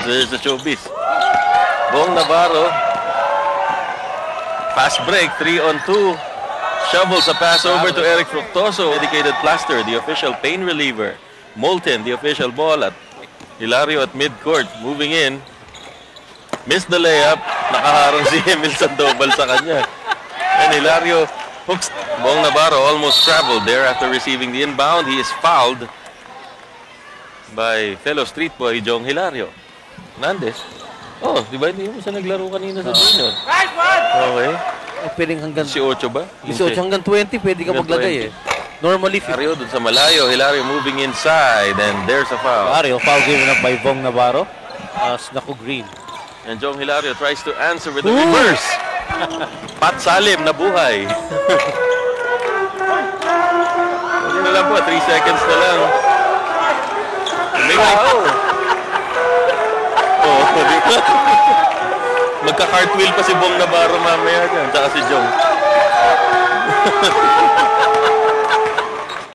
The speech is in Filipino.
There's the showbiz. Bong Navarro. Fast break, 3-on-2. Shovels a pass over to Eric Fructoso. Dedicated plaster, the official pain reliever. Molten, the official ball at Hilario at midcourt. Moving in. Missed the layup. Nakaharang si Emil Sandoval sa kanya. And Hilario hooks. Bong Navarro almost traveled there after receiving the inbound. He is fouled by fellow street boy Jong Hilario. Hernandez. Oh, di ba hindi mo siya naglaro kanina sa junior? Okay. Pwedeng hanggang 18 ba? 18 hanggang 20 pwede ka maglagay eh. Normally, Hilario dun sa malayo. Hilario moving inside and there's a foul. Hilario, foul given up by Bong Navarro. Naku Green. And Jong Hilario tries to answer with the reverse. Pat Salim na buhay. Hindi na lang po, 3 seconds na lang. Di ba? Magka-cartwheel pa si Bong Navarro mamaya dyan. Tsaka si Jong.